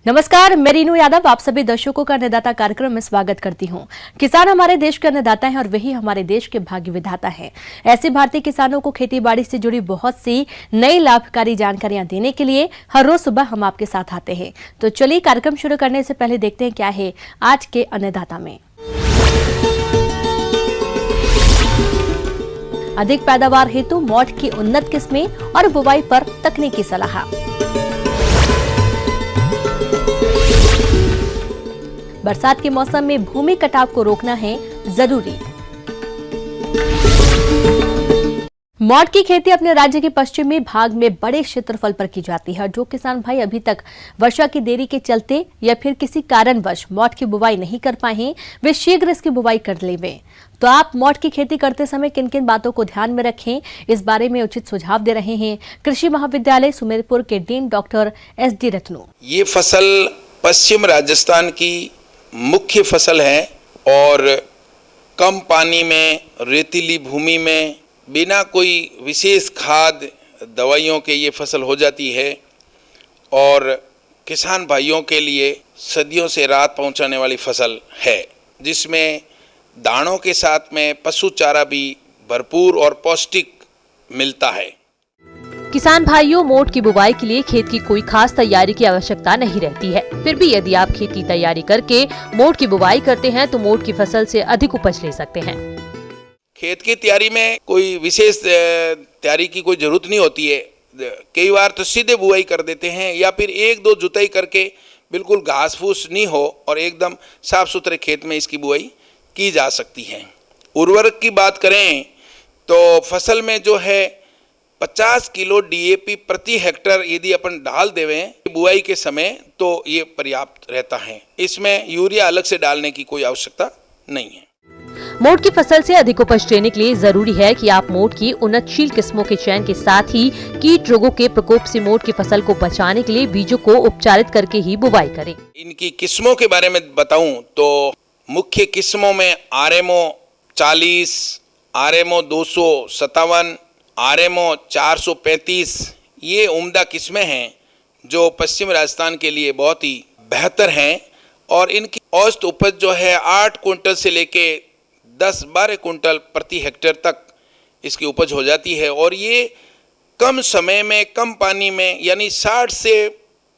नमस्कार, मैं रीनू यादव आप सभी दर्शकों का अन्नदाता कार्यक्रम में स्वागत करती हूं। किसान हमारे देश के अन्नदाता हैं और वही हमारे देश के भाग्य विधाता हैं। ऐसे भारतीय किसानों को खेतीबाड़ी से जुड़ी बहुत सी नई लाभकारी जानकारियां देने के लिए हर रोज सुबह हम आपके साथ आते हैं। तो चलिए कार्यक्रम शुरू करने से पहले देखते हैं क्या है आज के अन्नदाता में। अधिक पैदावार हेतु मोठ की उन्नत किस्में और बुवाई पर तकनीकी सलाह। बरसात के मौसम में भूमि कटाव को रोकना है जरूरी। मोठ की खेती अपने राज्य के पश्चिमी भाग में बड़े क्षेत्रफल पर की जाती है। जो किसान भाई अभी तक वर्षा की देरी के चलते या फिर किसी कारणवश मोठ की बुवाई नहीं कर पाए हैं, वे शीघ्र इसकी बुवाई कर लें। तो आप मोठ की खेती करते समय किन किन बातों को ध्यान में रखें, इस बारे में उचित सुझाव दे रहे हैं कृषि महाविद्यालय सुमेरपुर के डीन डॉक्टर SD रत्नू। ये फसल पश्चिम राजस्थान की मुख्य फसल है और कम पानी में रेतीली भूमि में बिना कोई विशेष खाद दवाइयों के ये फसल हो जाती है और किसान भाइयों के लिए सदियों से राहत पहुंचाने वाली फसल है, जिसमें दानों के साथ में पशु चारा भी भरपूर और पौष्टिक मिलता है। किसान भाइयों, मोठ की बुवाई के लिए खेत की कोई खास तैयारी की आवश्यकता नहीं रहती है। फिर भी यदि आप खेत की तैयारी करके मोठ की बुवाई करते हैं तो मोठ की फसल से अधिक उपज ले सकते हैं। खेत की तैयारी में कोई विशेष तैयारी की कोई जरूरत नहीं होती है। कई बार तो सीधे बुआई कर देते हैं या फिर एक दो जुताई करके बिल्कुल घास फूस नहीं हो और एकदम साफ सुथरे खेत में इसकी बुआई की जा सकती है। उर्वरक की बात करें तो फसल में जो है 50 किलो DAP प्रति हेक्टर यदि अपन डाल देवें बुआई के समय तो ये पर्याप्त रहता है। इसमें यूरिया अलग से डालने की कोई आवश्यकता नहीं है। मोठ की फसल से अधिक उपज लेने के लिए जरूरी है कि आप मोठ की उन्नतशील किस्मों के चयन के साथ ही कीट रोगों के प्रकोप से मोठ की फसल को बचाने के लिए बीजों को उपचारित करके ही बुवाई करें। इनकी किस्मों के बारे में बताऊं तो मुख्य किस्मों में RMO 40, RMO 257, RMO 435 ये उम्दा किस्में हैं जो पश्चिम राजस्थान के लिए बहुत ही बेहतर हैं और इनकी औसत उपज जो है 8 कुंटल से लेके 10-12 कुंटल प्रति हेक्टेयर तक इसकी उपज हो जाती है और ये कम समय में कम पानी में यानी 60 से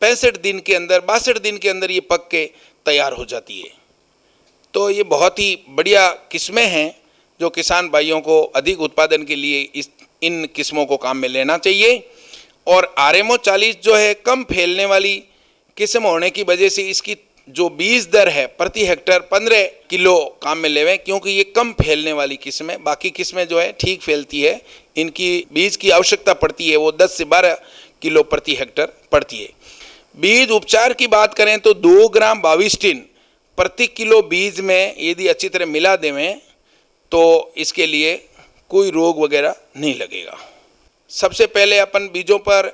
65 दिन के अंदर 62 दिन के अंदर ये पक के तैयार हो जाती है। तो ये बहुत ही बढ़िया किस्में हैं जो किसान भाइयों को अधिक उत्पादन के लिए इन किस्मों को काम में लेना चाहिए। और RMO 40 जो है कम फैलने वाली किस्म होने की वजह से इसकी जो बीज दर है प्रति हेक्टर 15 किलो काम में लेवें, क्योंकि ये कम फैलने वाली किस्म है। बाकी किस्में जो है ठीक फैलती है, इनकी बीज की आवश्यकता पड़ती है वो 10 से 12 किलो प्रति हेक्टर पड़ती है। बीज उपचार की बात करें तो 2 ग्राम बाविस्टिन प्रति किलो बीज में यदि अच्छी तरह मिला देवें तो इसके लिए कोई रोग वगैरह नहीं लगेगा। सबसे पहले अपन बीजों पर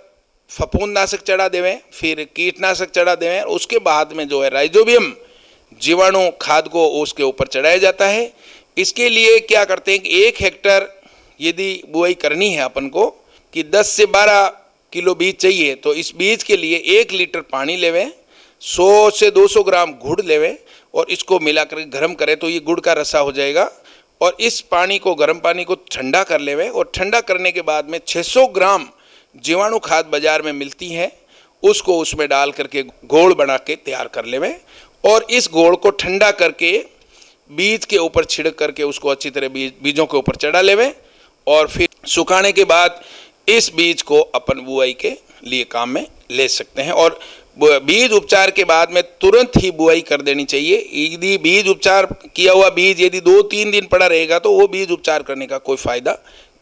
फफूंदनाशक चढ़ा देवें, फिर कीटनाशक चढ़ा देवें, उसके बाद में जो है राइजोबियम जीवाणु खाद को उसके ऊपर चढ़ाया जाता है। इसके लिए क्या करते हैं कि 1 हेक्टर यदि बुआई करनी है अपन को कि 10 से 12 किलो बीज चाहिए तो इस बीज के लिए 1 लीटर पानी लेवें, 100 से 200 ग्राम गुड़ लेवें और इसको मिलाकर गर्म करें तो ये गुड़ का रसा हो जाएगा। और इस पानी को गर्म पानी को ठंडा कर लेवें और ठंडा करने के बाद में 600 ग्राम जीवाणु खाद बाजार में मिलती है, उसको उसमें डाल करके घोल बना के तैयार कर लेवें और इस घोल को ठंडा करके बीज के ऊपर छिड़क करके उसको अच्छी तरह बीजों के ऊपर चढ़ा लेवें और फिर सुखाने के बाद इस बीज को अपन बुआई के लिए काम में ले सकते हैं। और बीज उपचार के बाद में तुरंत ही बुआई कर देनी चाहिए। यदि बीज उपचार किया हुआ बीज यदि 2-3 दिन पड़ा रहेगा तो वो बीज उपचार करने का कोई फायदा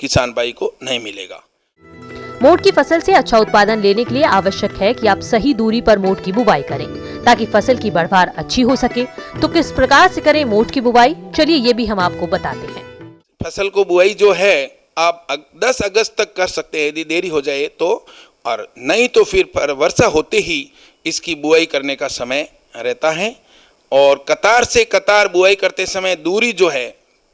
किसान भाई को नहीं मिलेगा। मोठ की फसल से अच्छा उत्पादन लेने के लिए आवश्यक है कि आप सही दूरी पर मोठ की बुवाई करें ताकि फसल की बढ़वार अच्छी हो सके। तो किस प्रकार से करें मोठ की बुवाई, चलिए ये भी हम आपको बताते हैं। फसल को बुआई जो है आप 10 अगस्त तक कर सकते हैं यदि देरी हो जाए तो, और नहीं तो फिर वर्षा होते ही इसकी बुआई करने का समय रहता है। और कतार से कतार बुआई करते समय दूरी जो है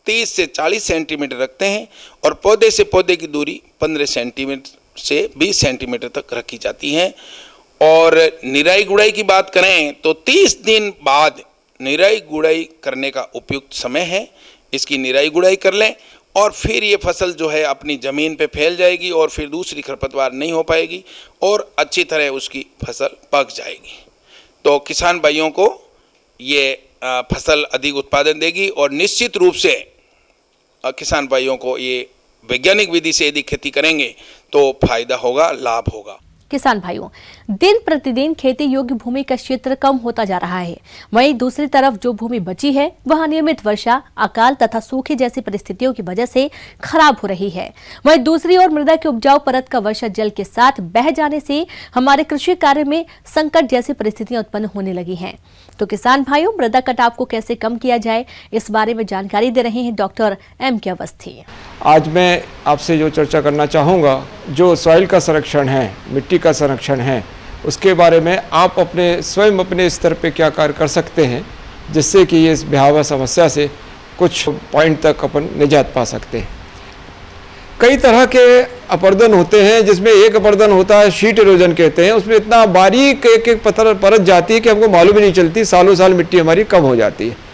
30 से 40 सेंटीमीटर रखते हैं और पौधे से पौधे की दूरी 15 सेंटीमीटर से 20 सेंटीमीटर तक रखी जाती है। और निराई गुड़ाई की बात करें तो 30 दिन बाद निराई गुड़ाई करने का उपयुक्त समय है। इसकी निराई गुड़ाई कर लें और फिर ये फसल जो है अपनी ज़मीन पे फैल जाएगी और फिर दूसरी खरपतवार नहीं हो पाएगी और अच्छी तरह उसकी फसल पक जाएगी। तो किसान भाइयों को ये फसल अधिक उत्पादन देगी और निश्चित रूप से किसान भाइयों को ये वैज्ञानिक विधि से यदि खेती करेंगे तो फायदा होगा, लाभ होगा। किसान भाइयों, दिन प्रतिदिन खेती योग्य भूमि का क्षेत्र कम होता जा रहा है। वहीं दूसरी तरफ जो भूमि बची है वह अनियमित वर्षा, अकाल तथा सूखे जैसी परिस्थितियों की वजह से खराब हो रही है। वहीं दूसरी ओर मृदा के उपजाऊ परत का वर्षा जल के साथ बह जाने से हमारे कृषि कार्य में संकट जैसी परिस्थितियां उत्पन्न होने लगी हैं। तो किसान भाइयों, मृदा कटाव को कैसे कम किया जाए, इस बारे में जानकारी दे रहे हैं डॉक्टर M.K. अवस्थी। आज मैं आपसे जो चर्चा करना चाहूँगा, जो सॉइल का संरक्षण है, मिट्टी का संरक्षण है, उसके बारे में आप स्वयं अपने स्तर पे क्या कार्य कर सकते हैं जिससे कि ये इस भयावह समस्या से कुछ पॉइंट तक अपन निजात पा सकते हैं। कई तरह के अपर्दन होते हैं, जिसमें एक अपर्दन होता है शीट इरोजन कहते हैं। उसमें इतना बारीक एक एक पत्थर परत जाती है कि हमको मालूम ही नहीं चलती, सालों साल मिट्टी हमारी कम हो जाती है।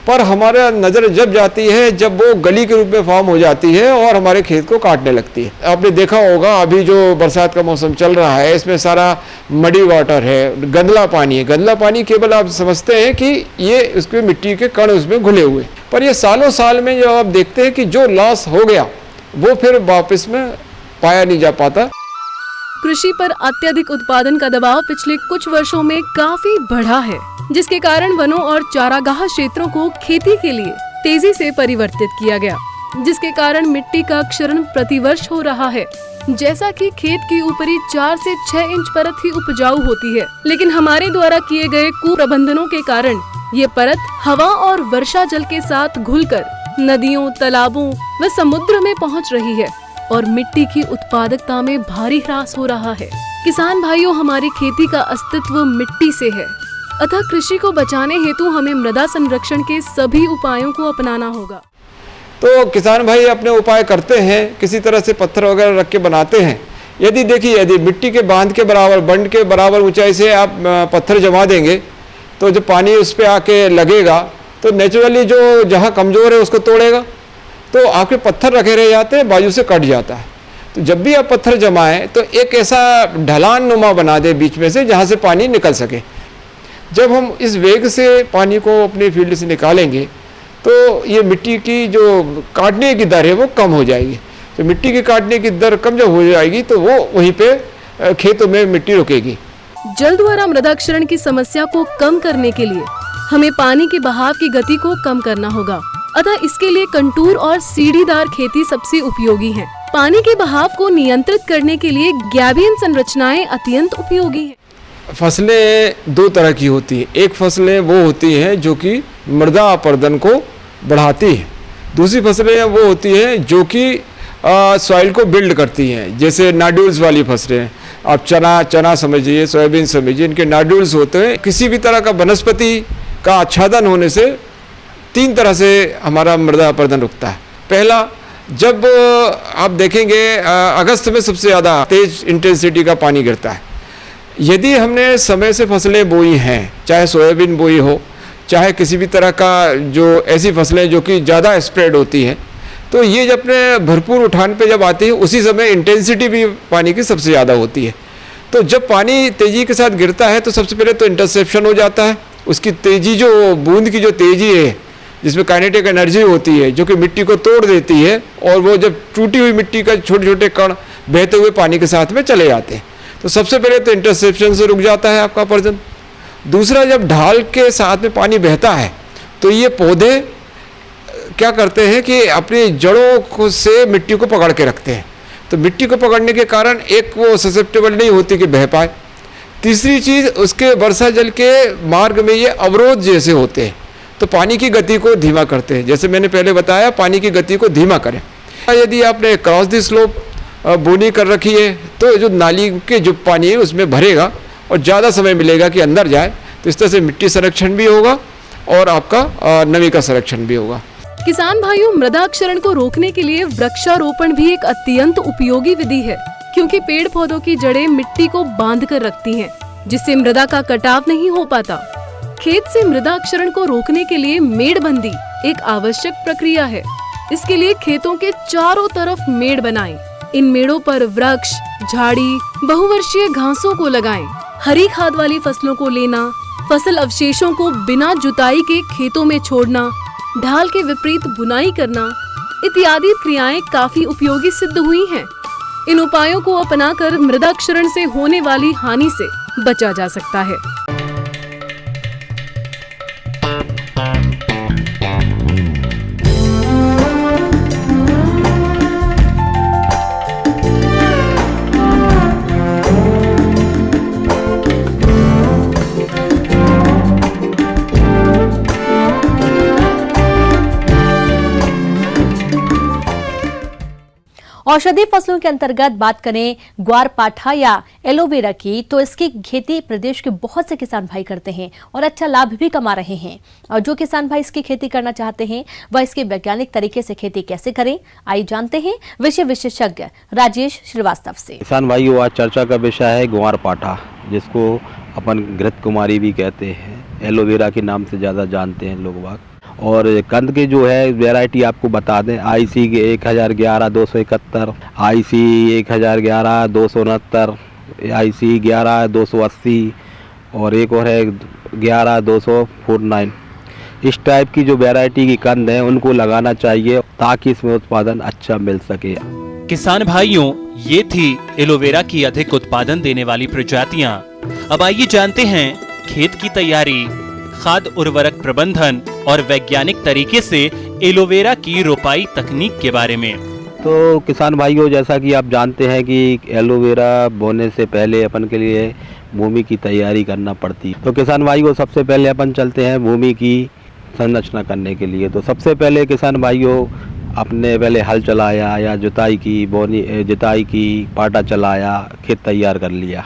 पर हमारा नज़र जब जाती है जब वो गली के रूप में फॉर्म हो जाती है और हमारे खेत को काटने लगती है। आपने देखा होगा अभी जो बरसात का मौसम चल रहा है, इसमें सारा मडी वाटर है, गंदला पानी है। गंदला पानी केवल आप समझते हैं कि ये उसके मिट्टी के कण उसमें घुले हुए, पर ये सालों साल में जो आप देखते हैं कि जो लॉस हो गया वो फिर वापस में पाया नहीं जा पाता। कृषि पर अत्यधिक उत्पादन का दबाव पिछले कुछ वर्षों में काफी बढ़ा है, जिसके कारण वनों और चारागाह क्षेत्रों को खेती के लिए तेजी से परिवर्तित किया गया, जिसके कारण मिट्टी का क्षरण प्रतिवर्ष हो रहा है। जैसा कि खेत की ऊपरी 4 से 6 इंच परत ही उपजाऊ होती है, लेकिन हमारे द्वारा किए गए कुप्रबंधनों के कारण ये परत हवा और वर्षा जल के साथ घुलकर नदियों, तालाबों व समुद्र में पहुंच रही है और मिट्टी की उत्पादकता में भारी ह्रास हो रहा है। किसान भाइयों, हमारी खेती का अस्तित्व मिट्टी से है, अतः कृषि को बचाने हेतु हमें मृदा संरक्षण के सभी उपायों को अपनाना होगा। तो किसान भाई अपने उपाय करते हैं, किसी तरह से पत्थर वगैरह रख के बनाते हैं। यदि मिट्टी के बांध के बराबर, बंड के बराबर ऊंचाई से आप पत्थर जमा देंगे तो जब पानी उस पर आके लगेगा तो नेचुरली जो जहाँ कमज़ोर है उसको तोड़ेगा, तो आपके पत्थर रखे रह जाते हैं, बाजू से कट जाता है। तो जब भी आप पत्थर जमाएं तो एक ऐसा ढलान नुमा बना दे बीच में से जहाँ से पानी निकल सके। जब हम इस वेग से पानी को अपनी फील्ड से निकालेंगे तो ये मिट्टी की जो काटने की दर है वो कम हो जाएगी। तो मिट्टी की काटने की दर कम जब हो जाएगी तो वो वहीं पे खेतों में मिट्टी रुकेगी। जल द्वारा मृदा क्षरण की समस्या को कम करने के लिए हमें पानी के बहाव की गति को कम करना होगा, अतः इसके लिए कंटूर और सीढ़ीदार खेती सबसे उपयोगी है। पानी के बहाव को नियंत्रित करने के लिए गैबियन संरचनाएं अत्यंत उपयोगी है। फसलें दो तरह की होती हैं। एक फसलें वो होती हैं जो कि मृदा अपरदन को बढ़ाती हैं, दूसरी फसलें वो होती हैं जो कि सॉइल को बिल्ड करती हैं, जैसे नाड्यूल्स वाली फसलें। आप चना समझिए, सोयाबीन समझिए, इनके नाड्यूल्स होते हैं। किसी भी तरह का वनस्पति का आच्छादन होने से 3 तरह से हमारा मृदा अपरदन रुकता है। पहला, जब आप देखेंगे अगस्त में सबसे ज़्यादा तेज इंटेंसिटी का पानी गिरता है। यदि हमने समय से फसलें बोई हैं, चाहे सोयाबीन बोई हो, चाहे किसी भी तरह का जो ऐसी फसलें जो कि ज़्यादा स्प्रेड होती हैं, तो ये जब अपने भरपूर उठान पे जब आती है उसी समय इंटेंसिटी भी पानी की सबसे ज़्यादा होती है। तो जब पानी तेज़ी के साथ गिरता है तो सबसे पहले तो इंटरसेप्शन हो जाता है। उसकी तेज़ी, जो बूंद की जो तेज़ी है, जिसमें काइनेटिक एनर्जी होती है जो कि मिट्टी को तोड़ देती है, और वो जब टूटी हुई मिट्टी का छोटे छोटे कण बहते हुए पानी के साथ में चले जाते हैं, तो सबसे पहले तो इंटरसेप्शन से रुक जाता है आपका अपरदन। दूसरा, जब ढाल के साथ में पानी बहता है तो ये पौधे क्या करते हैं कि अपनी जड़ों से मिट्टी को पकड़ के रखते हैं, तो मिट्टी को पकड़ने के कारण एक वो ससेप्टेबल नहीं होती कि बह पाए। तीसरी चीज़, उसके वर्षा जल के मार्ग में ये अवरोध जैसे होते हैं, तो पानी की गति को धीमा करते हैं। जैसे मैंने पहले बताया, पानी की गति को धीमा करें। यदि आपने क्रॉस दी स्लोप बोनी कर रखी है तो जो नाली के जो पानी है उसमें भरेगा और ज़्यादा समय मिलेगा कि अंदर जाए, तो इस तरह से मिट्टी संरक्षण भी होगा और आपका नमी का संरक्षण भी होगा। किसान भाइयों, मृदा क्षरण को रोकने के लिए वृक्षारोपण भी एक अत्यंत उपयोगी विधि है, क्योंकि पेड़ पौधों की जड़ें मिट्टी को बांध कर रखती हैं। जिससे मृदा का कटाव नहीं हो पाता। खेत से मृदा क्षरण को रोकने के लिए मेड़बंदी एक आवश्यक प्रक्रिया है। इसके लिए खेतों के चारों तरफ मेड़ बनाएं। इन मेड़ों पर वृक्ष, झाड़ी, बहुवर्षीय घासों को लगाएं। हरी खाद वाली फसलों को लेना, फसल अवशेषों को बिना जुताई के खेतों में छोड़ना, ढाल के विपरीत बुनाई करना इत्यादि क्रियाएं काफी उपयोगी सिद्ध हुई हैं। इन उपायों को अपनाकर मृदा क्षरण से होने वाली हानि से बचा जा सकता है। औषधि फसलों के अंतर्गत बात करें ग्वारपाठा या एलोवेरा की, तो इसकी खेती प्रदेश के बहुत से किसान भाई करते हैं और अच्छा लाभ भी कमा रहे हैं। और जो किसान भाई इसकी खेती करना चाहते हैं वह इसके वैज्ञानिक तरीके से खेती कैसे करें, आइए जानते हैं विषय विशेषज्ञ राजेश श्रीवास्तव से। किसान भाइयों, आज चर्चा का विषय है ग्वारपाठा, जिसको अपन घृत कुमारी भी कहते हैं, एलोवेरा के नाम से ज़्यादा जानते हैं लोग बाग। और कंद के जो है वैरायटी आपको बता दें, IC 1011 271, IC 1011 269, IC 11 280 और एक और है 11 249। इस टाइप की जो वैरायटी की कंद है उनको लगाना चाहिए ताकि इसमें उत्पादन अच्छा मिल सके। किसान भाइयों, ये थी एलोवेरा की अधिक उत्पादन देने वाली प्रजातियां। अब आइए जानते हैं खेत की तैयारी, खाद उर्वरक प्रबंधन और वैज्ञानिक तरीके से एलोवेरा की रोपाई तकनीक के बारे में। तो किसान भाइयों, जैसा कि आप जानते हैं कि एलोवेरा बोने से पहले अपन के लिए भूमि की तैयारी करना पड़ती है। तो किसान भाइयों, सबसे पहले अपन चलते हैं भूमि की संरचना करने के लिए। तो सबसे पहले किसान भाइयों अपने पहले हल चलाया या जुताई की, पाटा चलाया, खेत तैयार कर लिया।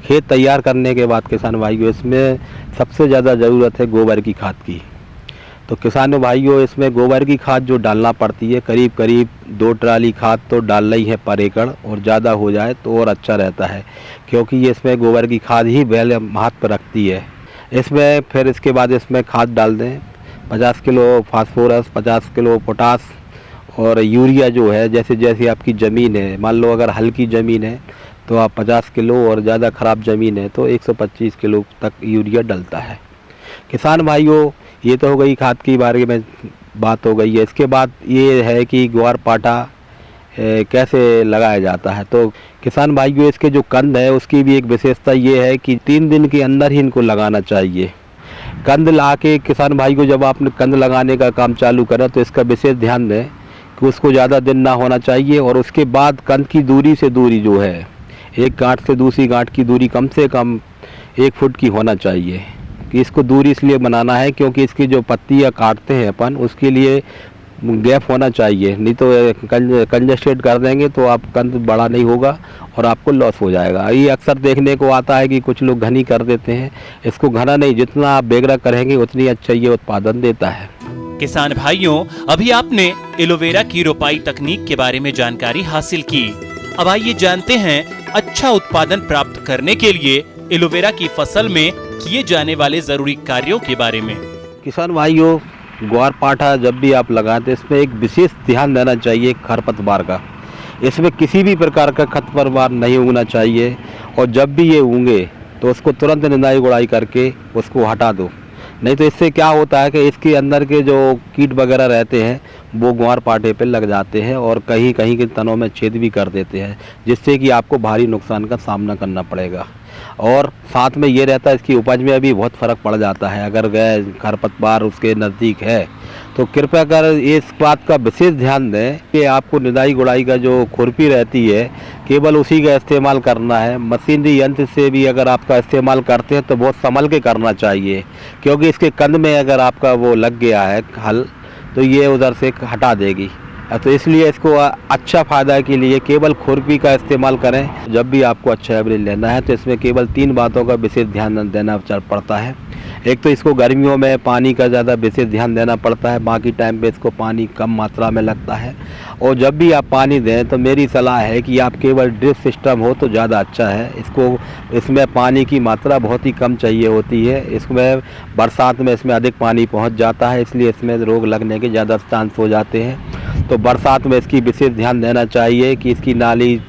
खेत तैयार करने के बाद किसान भाइयों इसमें सबसे ज़्यादा ज़रूरत है गोबर की खाद की। तो किसानों भाइयों, इसमें गोबर की खाद जो डालना पड़ती है, करीब करीब 2 ट्राली खाद तो डालना ही है पर एकड़, और ज़्यादा हो जाए तो और अच्छा रहता है, क्योंकि इसमें गोबर की खाद ही पहले महत्व रखती है। इसमें फिर इसके बाद इसमें खाद डाल दें, 50 किलो फास्फोरस, 50 किलो पोटास और यूरिया जो है, जैसे जैसे आपकी ज़मीन है, मान लो अगर हल्की ज़मीन है तो आप 50 किलो और ज़्यादा ख़राब ज़मीन है तो 125 किलो तक यूरिया डलता है। किसान भाइयों, ये तो हो गई खाद की बारे में बात हो गई है। इसके बाद ये है कि ग्वारपाठा कैसे लगाया जाता है। तो किसान भाइयों, इसके जो कंद है उसकी भी एक विशेषता ये है कि 3 दिन के अंदर ही इनको लगाना चाहिए। कंद ला के किसान भाइयों जब आपने कंद लगाने का काम चालू करा तो इसका विशेष ध्यान दें कि उसको ज़्यादा दिन ना होना चाहिए। और उसके बाद कंद की दूरी से दूरी जो है, एक गांठ से दूसरी गांठ की दूरी कम से कम 1 फुट की होना चाहिए। कि इसको दूरी इसलिए बनाना है क्योंकि इसकी जो पत्तियाँ काटते हैं अपन, उसके लिए गैप होना चाहिए, नहीं तो कंजेस्टेड कर देंगे तो आप कंद बड़ा नहीं होगा और आपको लॉस हो जाएगा। ये अक्सर देखने को आता है कि कुछ लोग घनी कर देते हैं। इसको घना नहीं, जितना आप बेगरा करेंगे उतनी अच्छा ये उत्पादन देता है। किसान भाइयों, अभी आपने एलोवेरा की रोपाई तकनीक के बारे में जानकारी हासिल की। अब आइए जानते हैं अच्छा उत्पादन प्राप्त करने के लिए एलोवेरा की फसल में किए जाने वाले जरूरी कार्यों के बारे में। किसान भाइयों, ग्वारपाठा जब भी आप लगाएं तो इसमें एक विशेष ध्यान देना चाहिए खरपतवार का। इसमें किसी भी प्रकार का खरपतवार नहीं उगना चाहिए, और जब भी ये उगें तो उसको तुरंत निंदाई गुड़ाई करके उसको हटा दो। नहीं तो इससे क्या होता है कि इसके अंदर के जो कीट वगैरह रहते हैं वो ग्वारपाठे पे लग जाते हैं और कहीं कहीं के तनों में छेद भी कर देते हैं, जिससे कि आपको भारी नुकसान का सामना करना पड़ेगा। और साथ में ये रहता है इसकी उपज में भी बहुत फ़र्क पड़ जाता है। अगर गए खरपतवार उसके नज़दीक है तो कृपया कर इस बात का विशेष ध्यान दें कि आपको निदाई गुड़ाई का जो खुरपी रहती है केवल उसी का इस्तेमाल करना है। मशीनरी यंत्र से भी अगर आपका इस्तेमाल करते हैं तो बहुत संभल के करना चाहिए, क्योंकि इसके कंद में अगर आपका वो लग गया है हल तो ये उधर से हटा देगी। तो इसलिए इसको अच्छा फ़ायदा के लिए केवल खुरपी का इस्तेमाल करें। जब भी आपको अच्छा एवरेज लेना है तो इसमें केवल 3 बातों का विशेष ध्यान देना पड़ता है। एक तो इसको गर्मियों में पानी का ज़्यादा विशेष ध्यान देना पड़ता है, बाकी टाइम पे इसको पानी कम मात्रा में लगता है। और जब भी आप पानी दें तो मेरी सलाह है कि आप केवल ड्रिप सिस्टम हो तो ज़्यादा अच्छा है। इसमें पानी की मात्रा बहुत ही कम चाहिए होती है। इसमें बरसात में इसमें अधिक पानी पहुंच जाता है, इसलिए इसमें रोग लगने के ज़्यादा चांस हो जाते हैं। तो बरसात में इसकी विशेष ध्यान देना चाहिए कि इसकी नाली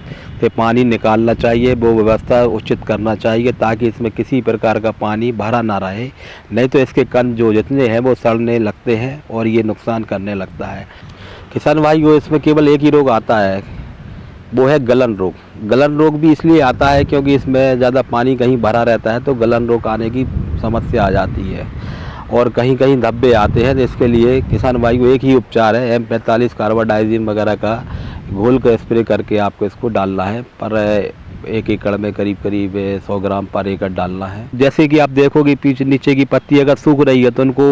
से पानी निकालना चाहिए, वो व्यवस्था उचित करना चाहिए ताकि इसमें किसी प्रकार का पानी भरा ना रहे, नहीं तो इसके कण जो जितने हैं वो सड़ने लगते हैं और ये नुकसान करने लगता है। किसान भाइयों, इसमें केवल एक ही रोग आता है, वो है गलन रोग। गलन रोग भी इसलिए आता है क्योंकि इसमें ज़्यादा पानी कहीं भरा रहता है तो गलन रोग आने की समस्या आ जाती है और कहीं कहीं धब्बे आते हैं। तो इसके लिए किसान भाइयों एक ही उपचार है, M45 कार्बाडाइजिन वगैरह का घोल कर स्प्रे करके आपको इसको डालना है। पर 1 एकड़ में करीब 100 ग्राम पर एकड़ डालना है। जैसे कि आप देखोगे पीछे नीचे की पत्ती अगर सूख रही है तो उनको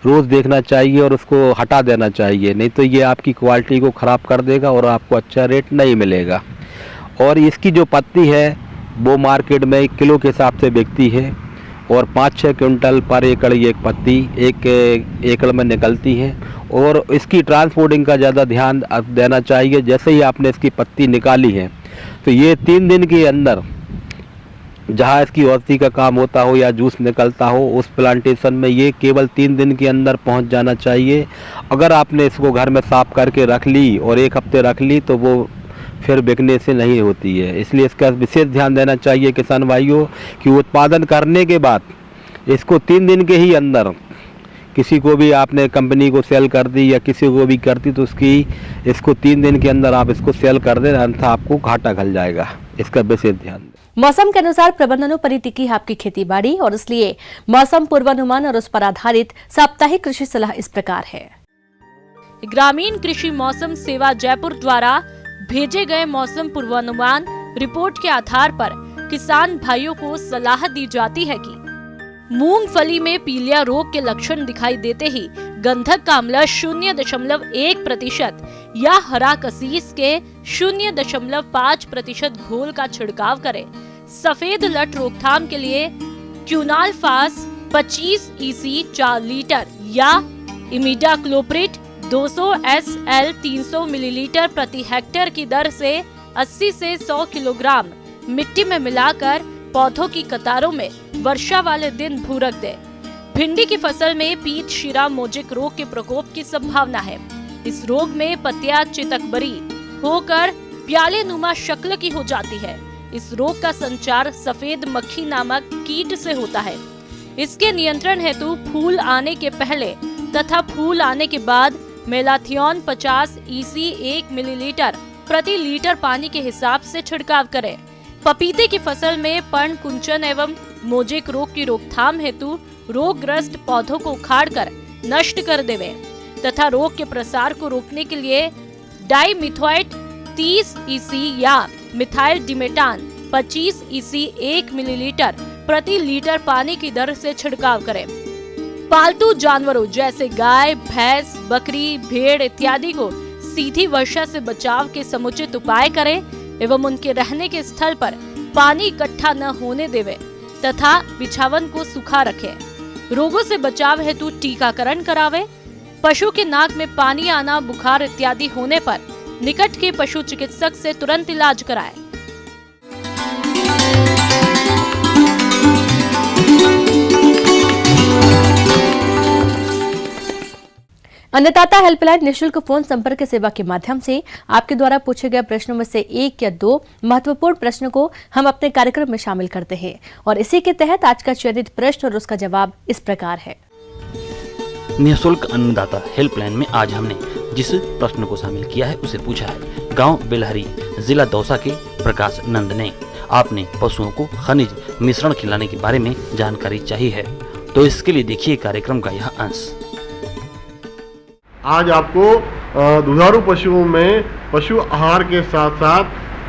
रोज़ देखना चाहिए और उसको हटा देना चाहिए, नहीं तो ये आपकी क्वालिटी को ख़राब कर देगा और आपको अच्छा रेट नहीं मिलेगा। और इसकी जो पत्ती है वो मार्केट में किलो के हिसाब से बिकती है और 5-6 क्विंटल पर एकड़ ये एक पत्ती 1 एकड़ में निकलती है। और इसकी ट्रांसपोर्टिंग का ज़्यादा ध्यान देना चाहिए। जैसे ही आपने इसकी पत्ती निकाली है तो ये 3 दिन के अंदर जहाँ इसकी औषधि का काम होता हो या जूस निकलता हो उस प्लांटेशन में ये केवल 3 दिन के अंदर पहुँच जाना चाहिए। अगर आपने इसको घर में साफ करके रख ली और 1 हफ्ते रख ली तो वो फिर बिकने से नहीं होती है। इसलिए इसका विशेष ध्यान देना चाहिए किसान भाइयों कि उत्पादन करने के बाद इसको 3 दिन के ही अंदर किसी को भी आपने कंपनी को सेल कर दी या किसी को भी कर दी तो इसको 3 दिन के अंदर आप इसको सेल कर दें, अन्यथा आपको घाटा खल जाएगा। इसका विशेष ध्यान दें। मौसम के अनुसार प्रबंधनों पर ही टिकी है आपकी खेती बाड़ी और इसलिए मौसम पूर्वानुमान और उस पर आधारित साप्ताहिक कृषि सलाह इस प्रकार है। ग्रामीण कृषि मौसम सेवा जयपुर द्वारा भेजे गए मौसम पूर्वानुमान रिपोर्ट के आधार पर किसान भाइयों को सलाह दी जाती है कि मूंगफली में पीलिया रोग के लक्षण दिखाई देते ही गंधक का अम्ल 0.1% या हरा कसीस के 0.5% घोल का छिड़काव करें। सफेद लट रोकथाम के लिए क्यूनाल फास 25 EC 4 लीटर या इमिडाक्लोप्रिड 200 SL 300 मिलीलीटर प्रति हेक्टेयर की दर से 80 से 100 किलोग्राम मिट्टी में मिलाकर पौधों की कतारों में वर्षा वाले दिन भूरक दे। भिंडी की फसल में पीत शीरा मोजिक रोग के प्रकोप की संभावना है। इस रोग में पत्तियां चितकबरी होकर प्याले नुमा शक्ल की हो जाती है। इस रोग का संचार सफेद मक्खी नामक कीट से होता है। इसके नियंत्रण हेतु फूल आने के पहले तथा फूल आने के बाद मेलाथियोन 50 EC 1 मिलीलीटर प्रति लीटर पानी के हिसाब से छिड़काव करें। पपीते की फसल में पर्ण कुंचन एवं मोजिक रोग की रोकथाम हेतु रोगग्रस्त पौधों को उखाड़कर नष्ट कर देवें तथा रोग के प्रसार को रोकने के लिए डाइमिथोएट 30 EC या मिथाइल डिमेटान 25 EC 1 मिलीलीटर प्रति लीटर पानी की दर से छिड़काव करें। पालतू जानवरों जैसे गाय, भैंस, बकरी, भेड़ इत्यादि को सीधी वर्षा से बचाव के समुचित उपाय करें एवं उनके रहने के स्थल पर पानी इकट्ठा न होने देवें तथा बिछावन को सूखा रखें। रोगों से बचाव हेतु टीकाकरण करावें। पशु के नाक में पानी आना, बुखार इत्यादि होने पर निकट के पशु चिकित्सक से तुरंत इलाज कराएं। अन्नदाता हेल्पलाइन निःशुल्क फोन संपर्क सेवा के माध्यम से आपके द्वारा पूछे गए प्रश्नों में से 1 या 2 महत्वपूर्ण प्रश्नों को हम अपने कार्यक्रम में शामिल करते हैं और इसी के तहत आज का चयनित प्रश्न और उसका जवाब इस प्रकार है। निःशुल्क अन्नदाता हेल्पलाइन में आज हमने जिस प्रश्न को शामिल किया है उसे पूछा है गांव बेलहरी जिला दौसा के प्रकाश नंद ने। आपने पशुओं को खनिज मिश्रण खिलाने के बारे में जानकारी चाहिए है, तो इसके लिए देखिए कार्यक्रम का यह अंश। आज आपको दुधारू पशुओं में पशु आहार के साथ साथ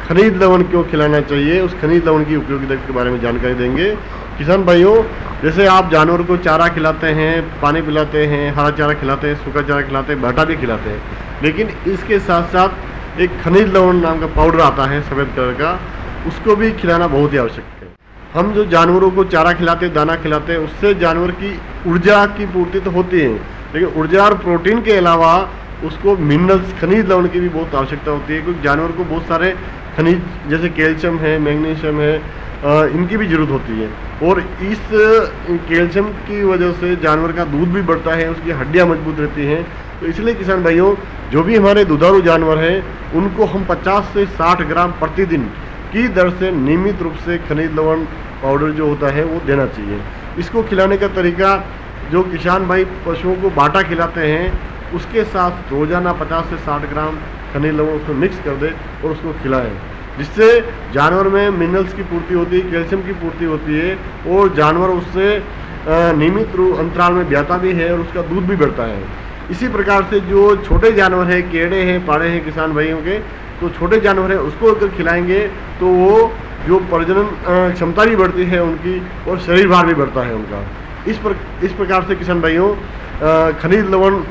खनिज लवण क्यों खिलाना चाहिए, उस खनिज लवण की उपयोगिता के बारे में जानकारी देंगे। किसान भाइयों, जैसे आप जानवर को चारा खिलाते हैं, पानी पिलाते हैं, हरा चारा खिलाते हैं, सूखा चारा खिलाते हैं, भट्टा भी खिलाते हैं, लेकिन इसके साथ साथ एक खनिज लवण नाम का पाउडर आता है सफ़ेद कलर का, उसको भी खिलाना बहुत ही आवश्यक है। हम जो जानवरों को चारा खिलाते, दाना खिलाते हैं, उससे जानवर की ऊर्जा की पूर्ति तो होती है, लेकिन ऊर्जा और प्रोटीन के अलावा उसको मिनरल्स, खनिज लवण की भी बहुत आवश्यकता होती है, क्योंकि जानवर को बहुत सारे खनिज जैसे कैल्शियम है, मैग्नीशियम है, इनकी भी ज़रूरत होती है। और इस कैल्शियम की वजह से जानवर का दूध भी बढ़ता है, उसकी हड्डियां मजबूत रहती हैं। तो इसलिए किसान भाइयों, जो भी हमारे दुधारू जानवर हैं उनको हम 50 से 60 ग्राम प्रतिदिन की दर से नियमित रूप से खनिज लवण पाउडर जो होता है वो देना चाहिए। इसको खिलाने का तरीका, जो किसान भाई पशुओं को बाटा खिलाते हैं उसके साथ रोजाना 50 से 60 ग्राम खनिज लवण उसमें मिक्स कर दे और उसको खिलाएं, जिससे जानवर में मिनरल्स की पूर्ति होती है, कैल्शियम की पूर्ति होती है और जानवर उससे नियमित रूप अंतराल में ब्याता भी है और उसका दूध भी बढ़ता है। इसी प्रकार से जो छोटे जानवर हैं, केड़े हैं, पाड़े हैं किसान भाइयों के, तो छोटे जानवर हैं उसको अगर खिलाएंगे तो वो जो प्रजनन क्षमता भी बढ़ती है उनकी और शरीर भार भी बढ़ता है उनका। इस प्रकार से किसान भाइयों, खनिज लवण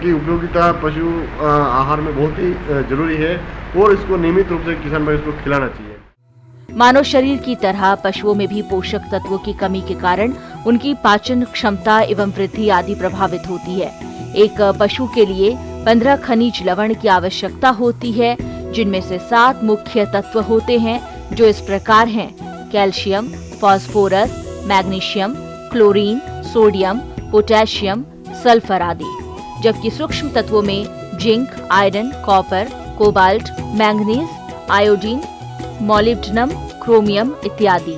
की उपयोगिता पशु आहार में बहुत ही जरूरी है और इसको नियमित रूप से किसान भाई उसको खिलाना चाहिए। मानव शरीर की तरह पशुओं में भी पोषक तत्वों की कमी के कारण उनकी पाचन क्षमता एवं वृद्धि आदि प्रभावित होती है। एक पशु के लिए 15 खनिज लवण की आवश्यकता होती है, जिनमें से 7 मुख्य तत्व होते हैं, जो इस प्रकार हैं: calcium, phosphorus, magnesium, chlorine, sodium, potassium, sulphur आदि। जबकि सूक्ष्म तत्वों में zinc, iron, copper, cobalt, manganese, iodine, molybdenum, chromium इत्यादि।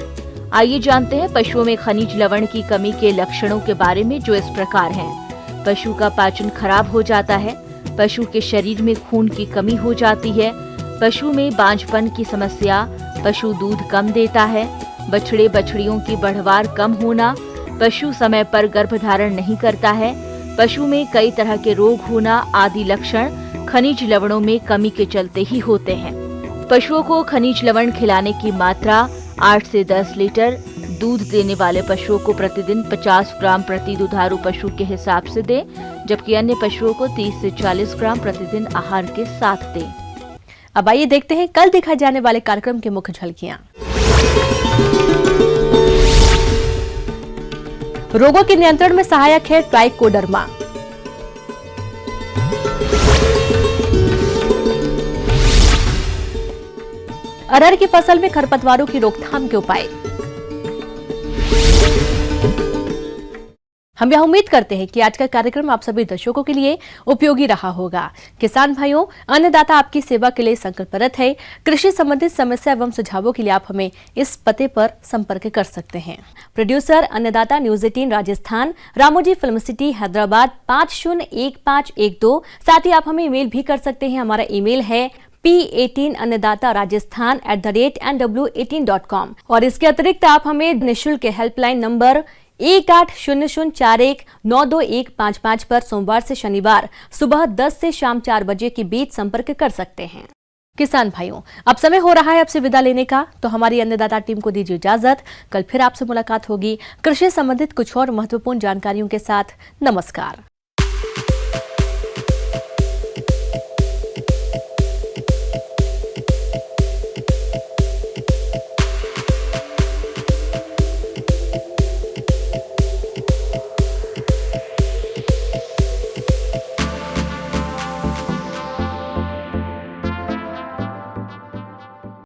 आइए जानते हैं पशुओं में खनिज लवण की कमी के लक्षणों के बारे में, जो इस प्रकार हैं। पशु का पाचन खराब हो जाता है, पशु के शरीर में खून की कमी हो जाती है, पशु में बांझपन की समस्या, पशु दूध कम देता है, बछड़े बछड़ियों की बढ़वार कम होना, पशु समय पर गर्भधारण नहीं करता है, पशु में कई तरह के रोग होना आदि लक्षण खनिज लवणों में कमी के चलते ही होते हैं। पशुओं को खनिज लवण खिलाने की मात्रा 8 से 10 लीटर, दूध देने वाले पशुओं को प्रतिदिन 50 ग्राम प्रति दुधारू पशु के हिसाब से दें, जबकि अन्य पशुओं को 30 से 40 ग्राम प्रतिदिन आहार के साथ दें। अब आइए देखते हैं कल दिखाए जाने वाले कार्यक्रम की मुख्य झलकियां। रोगों के नियंत्रण में सहायक है ट्राइकोडर्मा। अरहर की फसल में खरपतवारों की रोकथाम के उपाय। हम यह उम्मीद करते हैं कि आज का कार्यक्रम आप सभी दर्शकों के लिए उपयोगी रहा होगा। किसान भाइयों, अन्नदाता आपकी सेवा के लिए संकल्परत है। कृषि संबंधित समस्या एवं सुझावों के लिए आप हमें इस पते पर संपर्क कर सकते हैं। प्रोड्यूसर अन्नदाता news 18 Rajasthan, Ramoji film city Hyderabad 501512। साथ ही आप हमें ईमेल भी कर सकते हैं। हमारा ईमेल है p18annadatarajasthan@nw18.com। और इसके अतिरिक्त आप हमें निःशुल्क हेल्पलाइन नंबर 180041922155 पर सोमवार से शनिवार सुबह 10 से शाम 4 बजे के बीच संपर्क कर सकते हैं। किसान भाइयों, अब समय हो रहा है आपसे विदा लेने का, तो हमारी अन्नदाता टीम को दीजिए इजाजत। कल फिर आपसे मुलाकात होगी कृषि संबंधित कुछ और महत्वपूर्ण जानकारियों के साथ। नमस्कार।